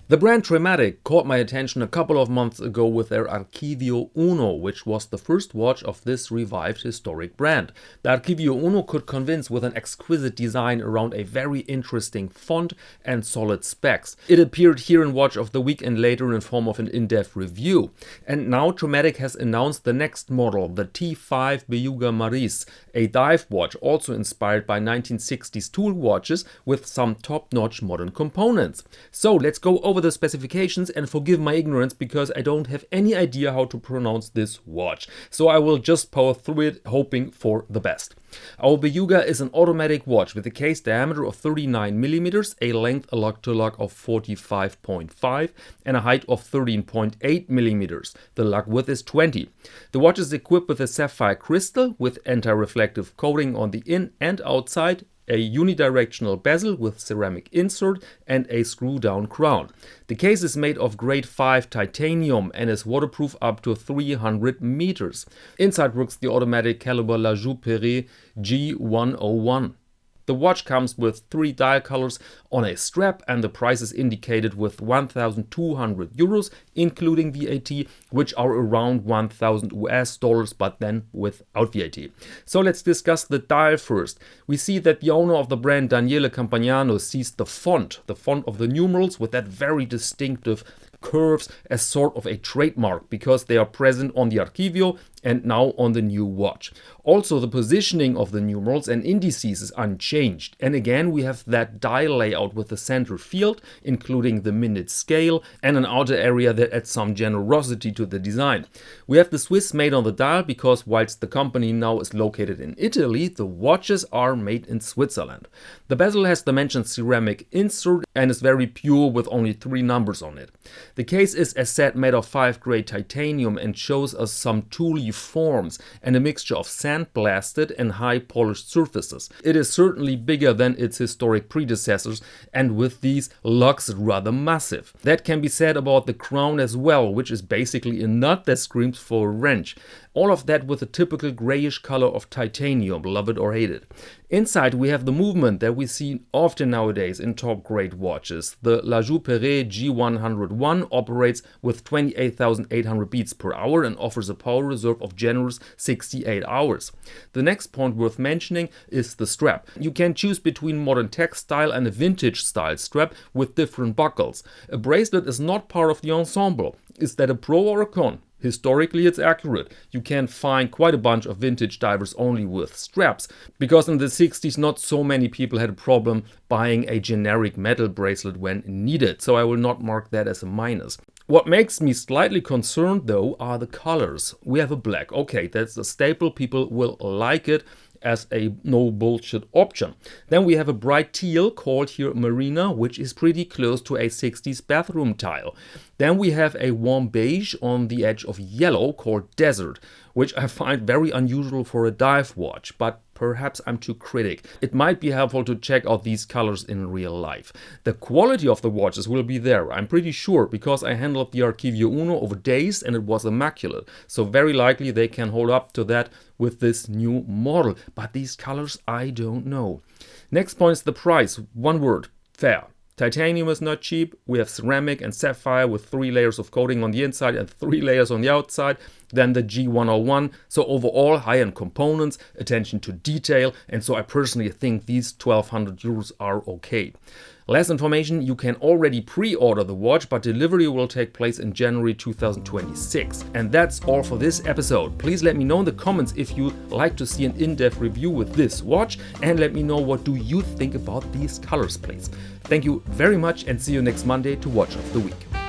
The brand Trematic caught my attention a couple of months ago with their Archivio Uno, which was the first watch of this revived historic brand. The Archivio Uno could convince with an exquisite design around a very interesting font and solid specs. It appeared here in Watch of the Week and later in form of an in-depth review. And now Trematic has announced the next model, the T-Five Beiuga Maris, a dive watch also inspired by 1960s tool watches with some top-notch modern components. So let's go over the specifications, and forgive my ignorance because I don't have any idea how to pronounce this watch. So I will just power through it, hoping for the best. Our Beiuga is an automatic watch with a case diameter of 39 mm, a length lug-to-lug of 45.5 and a height of 13.8 mm. The lug width is 20. The watch is equipped with a sapphire crystal with anti-reflective coating on the in and outside, a unidirectional bezel with ceramic insert and a screw-down crown. The case is made of grade 5 titanium and is waterproof up to 300 meters. Inside works the automatic caliber La Joux G101. The watch comes with 3 dial colors on a strap, and the price is indicated with 1,200 euros, including VAT, which are around 1,000 US dollars, but then without VAT. So let's discuss the dial first. We see that the owner of the brand, Daniele Campagnano, sees the font of the numerals with that very distinctive curves as sort of a trademark because they are present on the Archivio and now on the new watch. Also, the positioning of the numerals and indices is unchanged. And again, we have that dial layout with the center field, including the minute scale and an outer area that adds some generosity to the design. We have the Swiss made on the dial because whilst the company now is located in Italy, the watches are made in Switzerland. The bezel has the mentioned ceramic insert and is very pure with only 3 numbers on it. The case is, as said, made of 5-grade titanium and shows us some tooly forms and a mixture of sandblasted and high polished surfaces. It is certainly bigger than its historic predecessors, and with these lugs rather massive. That can be said about the crown as well, which is basically a nut that screams for a wrench. All of that with a typical grayish color of titanium, love it or hate it. Inside we have the movement that we see often nowadays in top grade watches. The La Joux G101 operates with 28,800 beats per hour and offers a power reserve of generous 68 hours. The next point worth mentioning is the strap. You can choose between modern tech style and a vintage style strap with different buckles. A bracelet is not part of the ensemble. Is that a pro or a con? Historically, it's accurate. You can find quite a bunch of vintage divers only with straps, because in the 60s not so many people had a problem buying a generic metal bracelet when needed, so I will not mark that as a minus. What makes me slightly concerned though are the colors. We have a black, okay, that's a staple, people will like it as a no bullshit option. Then we have a bright teal called here Marina, which is pretty close to a 60s bathroom tile. Then we have a warm beige on the edge of yellow called Desert, which I find very unusual for a dive watch, but perhaps I'm too critic. It might be helpful to check out these colors in real life. The quality of the watches will be there, I'm pretty sure, because I handled the Archivio Uno over days and it was immaculate. So very likely they can hold up to that with this new model. But these colors, I don't know. Next point is the price. One word, fair. Titanium is not cheap. We have ceramic and sapphire with 3 layers of coating on the inside and 3 layers on the outside. Then the G101. So overall, high-end components, attention to detail. And so I personally think these 1,200 euros are okay. Less information, you can already pre-order the watch, but delivery will take place in January 2026. And that's all for this episode. Please let me know in the comments if you like to see an in-depth review with this watch, and let me know what do you think about these colors, please. Thank you very much and see you next Monday to Watch of the Week.